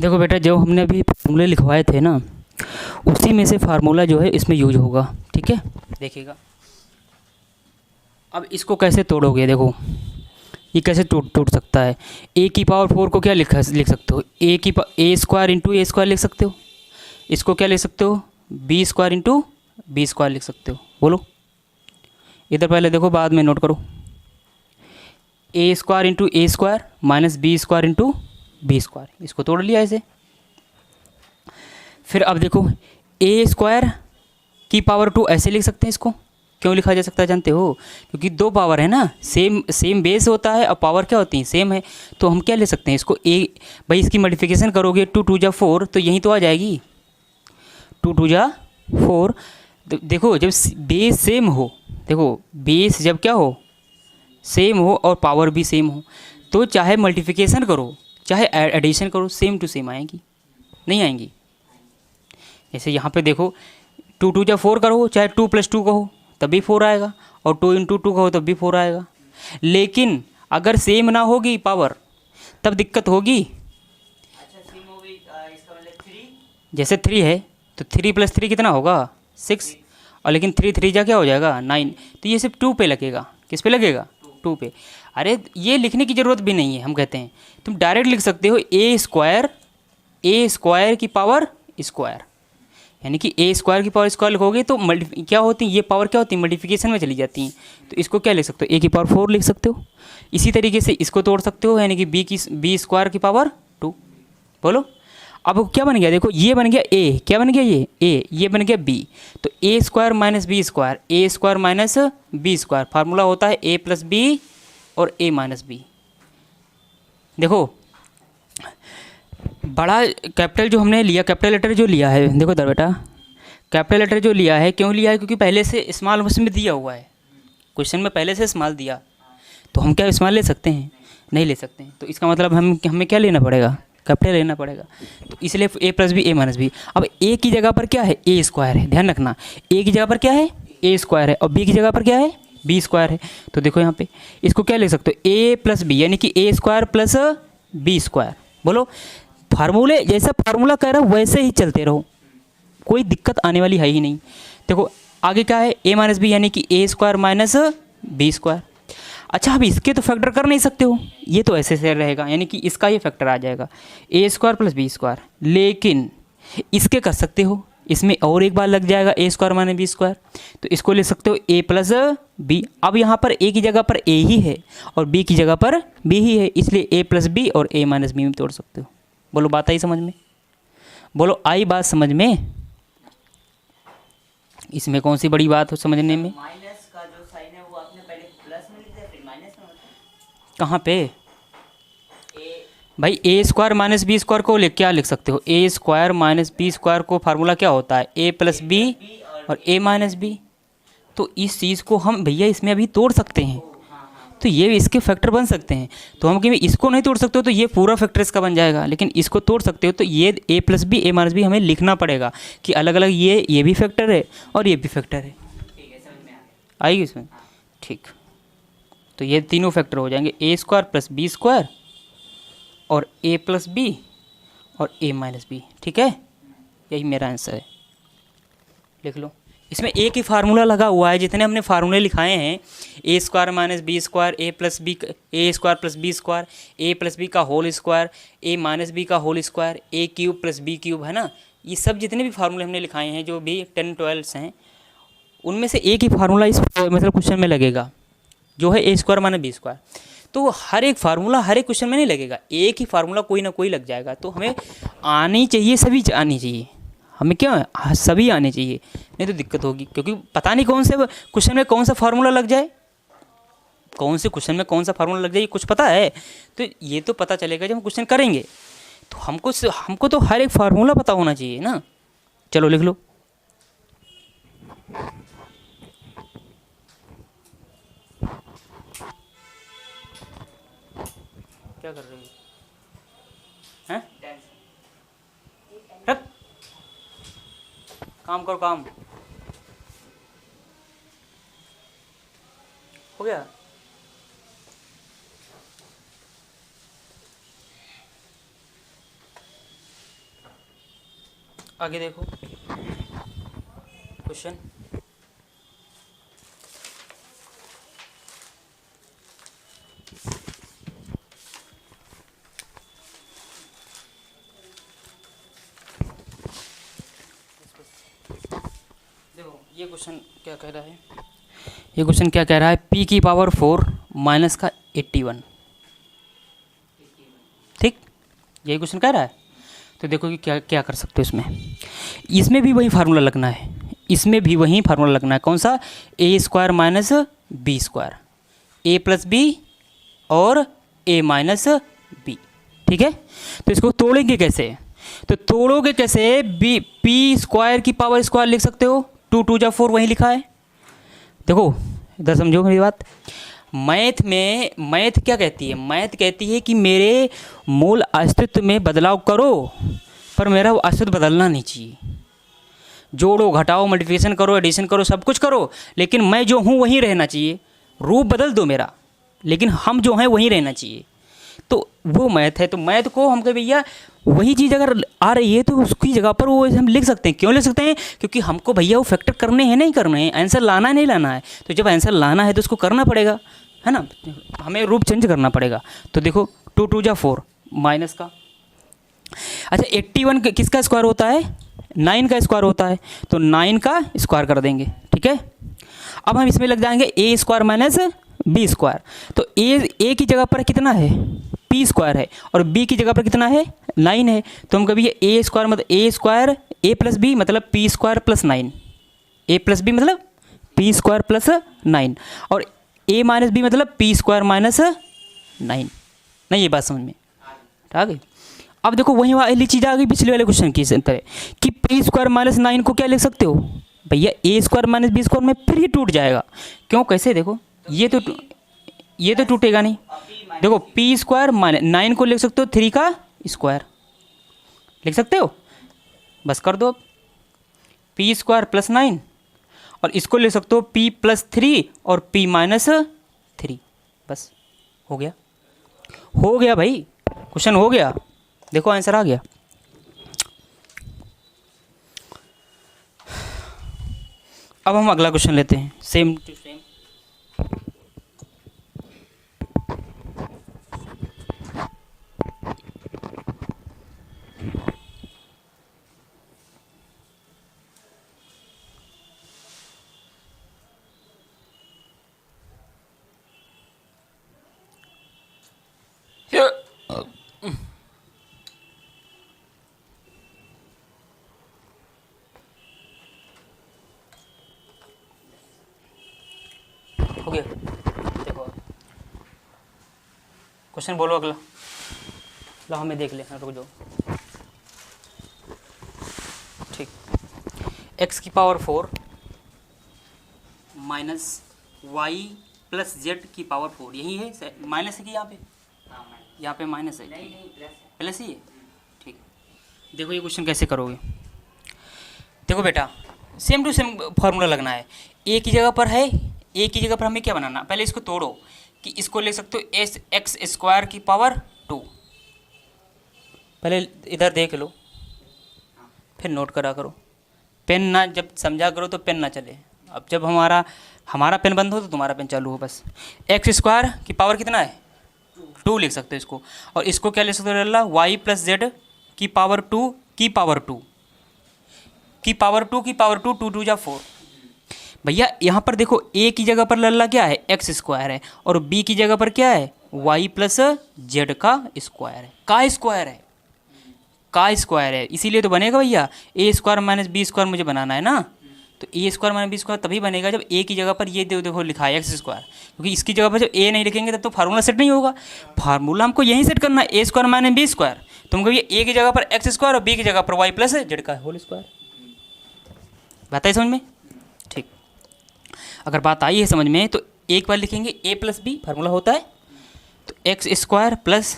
देखो बेटा, जो हमने अभी फार्मूले लिखवाए थे ना, उसी में से फार्मूला जो है इसमें यूज होगा। ठीक है, देखिएगा। अब इसको कैसे तोड़ोगे, देखो ये कैसे टूट टूट सकता है। ए की पावर 4 को क्या लिख सकते हो, A square into A square लिख सकते हो। इसको क्या लिख सकते हो, B square into B square लिख सकते हो। बोलो, इधर पहले देखो, बाद में नोट करो। A square into A square minus B square into B square, इसको तोड़ लिया ऐसे। फिर अब देखो, ए स्क्वायर की पावर 2 ऐसे लिख सकते हैं इसको। क्यों लिखा जा सकता है जानते हो, क्योंकि दो पावर है ना, सेम सेम बेस होता है और पावर क्या होती है, सेम है। तो हम क्या ले सकते हैं इसको, ए भाई इसकी मल्टीप्लिकेशन करोगे, 2 2 जा 4, तो यहीं तो आ जाएगी, 2 2 जा 4। देखो जब बेस सेम हो, देखो बेस जब क्या हो, सेम हो और पावर भी सेम हो, तो चाहे मल्टीप्लिकेशन करो चाहे एडिशन करो, सेम टू सेम आएंगी, नहीं आएंगी। जैसे यहाँ पे देखो, 2 2 जा 4 करो, चाहे 2 + 2 कहो तब भी 4 आएगा, और 2 × 2 कहो तब भी 4 आएगा। लेकिन अगर सेम ना होगी पावर, तब दिक्कत होगी। अच्छा, सेम हो गई, इसका मतलब 3, जैसे 3 है तो 3 + 3 कितना होगा, 6, और लेकिन 3 3 जा क्या हो जाएगा, 9। तो ये सिर्फ 2 पे लगेगा, किस पे लगेगा, 2 पे। अरे ये लिखने की ज़रूरत भी नहीं है, हम कहते हैं तुम डायरेक्ट लिख सकते हो, ए स्क्वायर की पावर स्क्वायर, यानी कि ए स्क्वायर की पावर स्क्वायर लिखोगे तो क्या होती है, ये पावर क्या होती है, मल्टीप्लिकेशन में चली जाती हैं। तो इसको क्या लिख सकते हो, ए की पावर 4 लिख सकते हो। इसी तरीके से इसको तोड़ सकते हो, यानी कि बी स्क्वायर की पावर 2। बोलो, अब क्या बन गया, देखो ये बन गया ए, क्या बन गया ये बन गया बी। तो A square minus B square, A square minus B square, formula होता है ए प्लस बी और ए माइनस बी। देखो बड़ा कैपिटल जो हमने लिया, कैपिटल लेटर जो लिया है, देखो इधर बेटा, कैपिटल लेटर जो लिया है, क्यों लिया है, क्योंकि पहले से स्मॉल उसमें दिया हुआ है, क्वेश्चन में पहले से स्मॉल दिया, तो हम क्या स्मॉल ले सकते हैं, नहीं ले सकते हैं। तो इसका मतलब हमें क्या लेना पड़ेगा, कैपिटल लेना पड़ेगा। तो इसलिए ए plus B A minus B. अब ए की जगह पर क्या है, ए स्क्वायर है, ध्यान रखना, ए की जगह पर क्या है, ए स्क्वायर है, और बी की जगह पर क्या है, बी स्क्वायर है। तो देखो यहाँ पे इसको क्या ले सकते हो, ए प्लस बी, यानी कि ए स्क्वायर प्लस बी स्क्वायर। बोलो, फार्मूले जैसा फार्मूला कह रहा हूँ वैसे ही चलते रहो, कोई दिक्कत आने वाली है ही नहीं। देखो आगे क्या है, ए माइनस बी, यानी कि ए स्क्वायर माइनस बी स्क्वायर। अच्छा, अब इसके तो फैक्टर कर नहीं सकते हो, ये तो ऐसे से रहेगा, यानी कि इसका ये फैक्टर आ जाएगा, ए स्क्वायर प्लस बी स्क्वायर। लेकिन इसके कर सकते हो, इसमें और एक बार लग जाएगा ए स्क्वायर माइनस बी स्क्वायर, तो इसको ले सकते हो ए प्लस बी। अब यहाँ पर ए की जगह पर ए ही है और बी की जगह पर बी ही है, इसलिए ए प्लस बी और ए माइनस बी में तोड़ सकते हो। बोलो, बात आई समझ में, बोलो आई बात समझ में, इसमें कौन सी बड़ी बात हो समझने में। माइनस का जो साइन है वो आपने पहले प्लस में लिख दिया फिर माइनस में होता है। कहाँ पे ए भाई, ए स्क्वायर माइनस बी स्क्वायर को क्या लिख सकते हो, A square minus B square को फार्मूला क्या होता है, ए प्लस बी और ए माइनस बी। तो इस चीज़ को हम भैया इसमें अभी तोड़ सकते हैं, तो ये इसके फैक्टर बन सकते हैं। तो हम कि इसको नहीं तोड़ सकते हो तो ये पूरा फैक्टर इसका बन जाएगा, लेकिन इसको तोड़ सकते हो तो ये ए plus B A minus B हमें लिखना पड़ेगा कि अलग अलग ये भी फैक्टर है और ये भी फैक्टर है। ठीक है, समझ में आ गया। आएगी इसमें, ठीक। तो ये तीनों फैक्टर हो जाएंगे, ए स्क्वायर प्लस बी स्क्वायर और ए प्लस बी और ए माइनस बी। ठीक है, यही मेरा आंसर है, लिख लो। इसमें एक ही फार्मूला लगा हुआ है, जितने हमने फार्मूले लिखाए हैं, ए square minus B square, A plus B, A square plus B square, A plus B का होल स्क्वायर, ए माइनस बी का होल स्क्वायर, ए क्यूब प्लस बी क्यूब, है ना। ये सब जितने भी फार्मूले हमने लिखाए हैं, जो भी 10 12 हैं, उनमें से एक ही फार्मूला इस मतलब क्वेश्चन में लगेगा, जो है ए स्क्वायर माइनस बी स्क्वायर। तो हर एक फार्मूला हर एक क्वेश्चन में नहीं लगेगा, एक ही फार्मूला कोई ना कोई लग जाएगा। तो हमें आनी चाहिए, सभी आनी चाहिए, हमें क्या सभी आने चाहिए, नहीं तो दिक्कत होगी, क्योंकि पता नहीं कौन से क्वेश्चन में कौन सा फार्मूला लग जाए, कौन से क्वेश्चन में कौन सा फार्मूला लग जाए, कुछ पता है। तो ये तो पता चलेगा जब हम क्वेश्चन करेंगे, तो हमको तो हर एक फार्मूला पता होना चाहिए ना। चलो लिख लो, क्या कर रहे हो, हैं रख, काम करो, काम हो गया। आगे देखो क्वेश्चन। देखो ये क्वेश्चन क्या कह रहा है, ये क्वेश्चन क्या कह रहा है, p की पावर 4 माइनस का 81। ठीक, यही क्वेश्चन कह रहा है। तो देखो कि क्या क्या कर सकते हो इसमें। इसमें भी वही फार्मूला लगना है, इसमें भी वही फार्मूला लगना है। कौन सा? ए square minus B square, A plus B और ए माइनस बी। ठीक है, तो इसको तोड़ेंगे कैसे? तो तोड़ोगे कैसे? बी पी स्क्वायर की पावर स्क्वायर लिख सकते हो, 2 2 जा 4 वहीं लिखा है। देखो इधर समझो मेरी बात। मैथ में मैथ क्या कहती है? मैथ कहती है कि मेरे मूल अस्तित्व में बदलाव करो, पर मेरा अस्तित्व बदलना नहीं चाहिए। जोड़ो घटाओ मल्टीप्लिकेशन करो एडिशन करो सब कुछ करो, लेकिन मैं जो हूँ वहीं रहना चाहिए। रूप बदल दो मेरा, लेकिन हम जो हैं वहीं रहना चाहिए। तो वो मैथ है। तो मैथ को हम कहे भैया वही चीज़ अगर आ रही है तो उसकी जगह पर वो हम लिख सकते हैं। क्यों लिख सकते हैं? क्योंकि हमको भैया वो फैक्टर करने हैं नहीं करने हैं, आंसर लाना है नहीं लाना है। तो जब आंसर लाना है तो उसको करना पड़ेगा, है ना, हमें रूप चेंज करना पड़ेगा। तो देखो 2 2 जा 4 माइनस का, अच्छा 81 किसका स्क्वायर होता है? 9 का स्क्वायर होता है, तो 9 का स्क्वायर कर देंगे। ठीक है, अब हम इसमें लग जाएंगे ए स्क्वायर माइनस बी स्क्वायर। तो ए की जगह पर कितना है? पी स्क्वायर है, और बी की जगह पर कितना है? 9 है। तो हम कभी ए स्क्वायर मतलब ए स्क्वायर ए प्लस बी मतलब पी स्क्वायर प्लस 9, ए प्लस बी मतलब पी स्क्वायर प्लस 9, और ए माइनस बी मतलब पी स्क्वायर माइनस 9। नहीं, ये बात समझ में आ गई? अब देखो वही वाली चीज़ आ गई पिछले वाले क्वेश्चन की तरह कि पी स्क्वायर माइनस 9 को क्या लिख सकते हो भैया? ए स्क्वायर माइनस बी स्क्वायर में फिर ये टूट जाएगा। क्यों? कैसे? देखो ये तो टूटेगा नहीं। देखो पी स्क्वायर माइनस 9 को लिख सकते हो 3 का स्क्वायर लिख सकते हो, बस कर दो अब पी स्क्वायर प्लस 9, और इसको लिख सकते हो पी प्लस 3 और पी माइनस 3। बस हो गया, हो गया भाई, क्वेश्चन हो गया। देखो आंसर आ गया। अब हम अगला क्वेश्चन लेते हैं, सेम टू सेम। हो गया, देखो क्वेश्चन बोलो अगला। लो हमें देख ले, रुक जाओ। ठीक, x की power 4 minus Y plus Z की पावर 4, यही है माइनस है कि यहाँ पे? यहाँ पे माइनस है? नहीं नहीं प्लस है। प्लस ही है। ठीक, देखो ये क्वेश्चन कैसे करोगे। देखो बेटा सेम टू सेम फार्मूला लगना है। ए की जगह पर है, ए की जगह पर हमें क्या बनाना? पहले इसको तोड़ो कि इसको ले सकते हो एस एक्स स्क्वायर की पावर 2। पहले इधर देख लो, फिर नोट करा करो। पेन ना जब समझा करो तो पेन ना चले। अब जब हमारा पेन बंद हो तो तुम्हारा पेन चालू हो। बस एक्स स्क्वायर की पावर कितना है? 2 लिख सकते हो इसको, और इसको क्या ले सकते हो अल्लाह? वाई प्लस जेड की पावर 2 की पावर 2 की पावर 2 की पावर 2, 2 2 जा 4। भैया यहाँ पर देखो ए की जगह पर लल्ला क्या है? एक्स स्क्वायर है, और बी की जगह पर क्या है? वाई प्लस जेड का स्क्वायर है। का स्क्वायर है, का स्क्वायर है, इसीलिए तो बनेगा भैया। ए स्क्वायर माइनस बी स्क्वायर मुझे बनाना है ना, तो A square minus B square तभी बनेगा जब ए की जगह पर ये देखो लिखा है एक्स स्क्वायर। क्योंकि इसकी जगह पर जब ए नहीं लिखेंगे तब तो फार्मूला सेट नहीं होगा। फार्मूला हमको यहीं सेट करना है, ए स्क्वायर माइनस बी स्क्वायर। तुम कहिए ए की जगह पर एक्स स्क्वायर और बी की जगह पर वाई प्लस जेड का होल स्क्वायर। बात आई समझ में? ठीक, अगर बात आई है समझ में तो एक बार लिखेंगे ए प्लस बी फार्मूला होता है, तो X square plus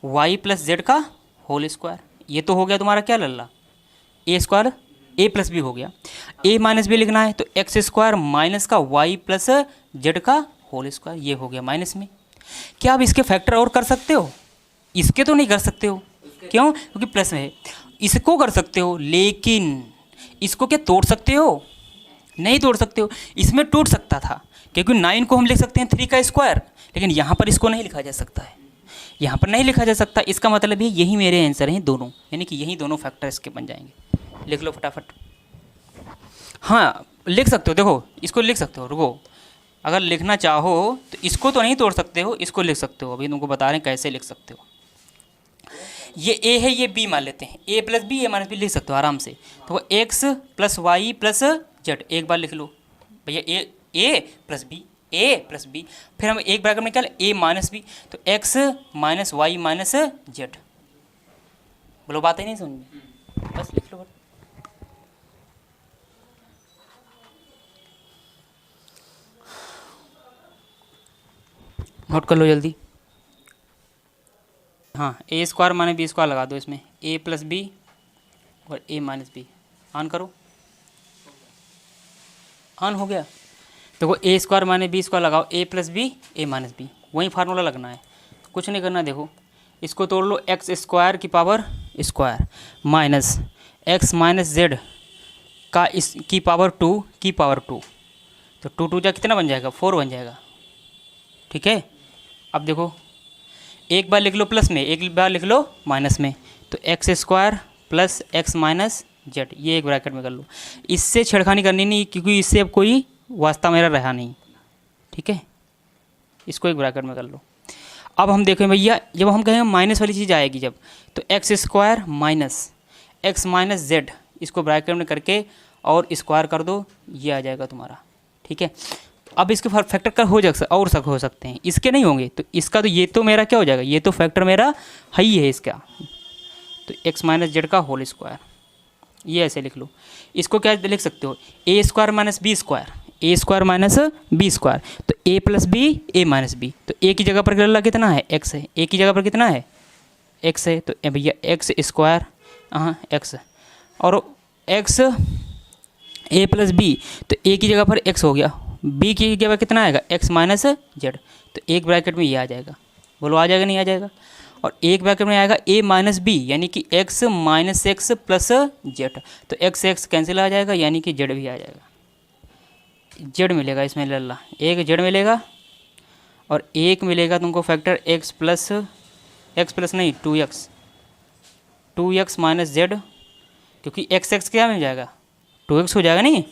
Y plus Z का होल स्क्वायर। ये तो हो गया तुम्हारा क्या लल्ला? A square A plus B हो गया। ए माइनस बी लिखना है तो एक्स स्क्वायर माइनस का वाई प्लस जेड का होल स्क्वायर, ये हो गया माइनस में। क्या आप इसके फैक्टर और कर सकते हो? इसके तो नहीं कर सकते हो। क्यों? क्योंकि प्लस में है। इसको कर सकते हो, लेकिन इसको क्या तोड़ सकते हो? नहीं तोड़ सकते हो। इसमें टूट सकता था, क्योंकि 9 को हम लिख सकते हैं 3 का स्क्वायर, लेकिन यहाँ पर इसको नहीं लिखा जा सकता है, यहाँ पर नहीं लिखा जा सकता। इसका मतलब है यही मेरे आंसर हैं दोनों, यानी कि यही दोनों फैक्टर इसके बन जाएंगे। लिख लो फटाफट। हाँ लिख सकते हो, देखो इसको लिख सकते हो, रुको, अगर लिखना चाहो तो इसको तो नहीं तोड़ सकते हो, इसको लिख सकते हो। अभी तुमको बता रहे हैं कैसे लिख सकते हो। ये ए है, ये बी मान लेते हैं, A plus B, A minus B लिख सकते हो आराम से। तो वो X plus Y plus Z, एक बार लिख लो भैया, A plus B, A plus B, फिर हम एक ब्रैकेट में क्या ए माइनस बी, तो X minus Y minus Z. बोलो बात ही नहीं समझ में, बस लिख लो। नोट कर लो जल्दी। हाँ ए स्क्वायर माइनस बी स्क्वायर लगा दो इसमें, ए प्लस बी और ए माइनस बी। ऑन करो, ऑन हो गया। देखो ए स्क्वायर माइनस बी स्क्वायर लगाओ, ए plus B A minus B, वही फार्मूला लगना है, कुछ नहीं करना। देखो इसको तोड़ लो, एक्स स्क्वायर की power square minus x minus Z का इस की पावर 2 की पावर 2, तो 2 2 जा कितना बन जाएगा? 4 बन जाएगा। ठीक है, अब देखो एक बार लिख लो प्लस में, एक बार लिख लो माइनस में, तो X square plus x minus Z, ये एक ब्रैकेट में कर लो। इससे छेड़खानी करनी नहीं, क्योंकि इससे अब कोई वास्ता मेरा रहा नहीं। ठीक है, इसको एक ब्रैकेट में कर लो। अब हम देखें भैया, जब हम कहें माइनस वाली चीज़ आएगी जब, तो X square minus x minus Z, इसको ब्रैकेट में करके और स्क्वायर कर दो, ये आ जाएगा तुम्हारा। ठीक है, अब इसके फैक्टर का हो सकते हैं, इसके नहीं होंगे। तो इसका तो ये तो मेरा क्या हो जाएगा, ये तो फैक्टर मेरा ही है इसका, तो एक्स माइनस जेड का होल स्क्वायर, ये ऐसे लिख लो। इसको क्या लिख सकते हो, A square minus B square, A square minus B square, तो ए plus B A minus B, तो ए की जगह पर कितना है? एक्स है। ए की जगह पर कितना है? एक्स है, तो भैया एक्स स्क्वायर, हाँ एक्स, और एक्स ए प्लस बी, तो ए की जगह पर एक्स हो गया, बी की जगह कितना आएगा? एक्स माइनस जेड, तो एक ब्रैकेट में ये आ जाएगा। बोलो आ जाएगा नहीं आ जाएगा? और एक ब्रैकेट में आएगा ए माइनस बी, यानी कि x minus x plus Z, तो एक्स एक्स कैंसिल आ जाएगा, यानी कि जेड भी आ जाएगा। जेड मिलेगा इसमें, लल्ला एक जेड मिलेगा, और एक मिलेगा तुमको फैक्टर एक्स प्लस नहीं 2x माइनस जेड, क्योंकि एक्स एक्स क्या मिल जाएगा? 2x हो जाएगा, नहीं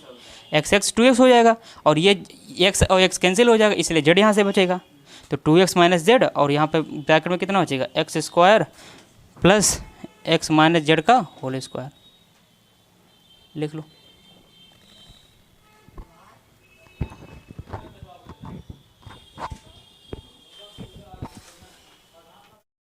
एक्स एक्स 2x हो जाएगा, और ये एक्स और एक्स कैंसिल हो जाएगा, इसलिए जेड यहाँ से बचेगा, तो 2x माइनस जेड, और यहाँ पे ब्रैकेट में कितना बचेगा? X square plus x minus Z का होल स्क्वायर। लिख लो।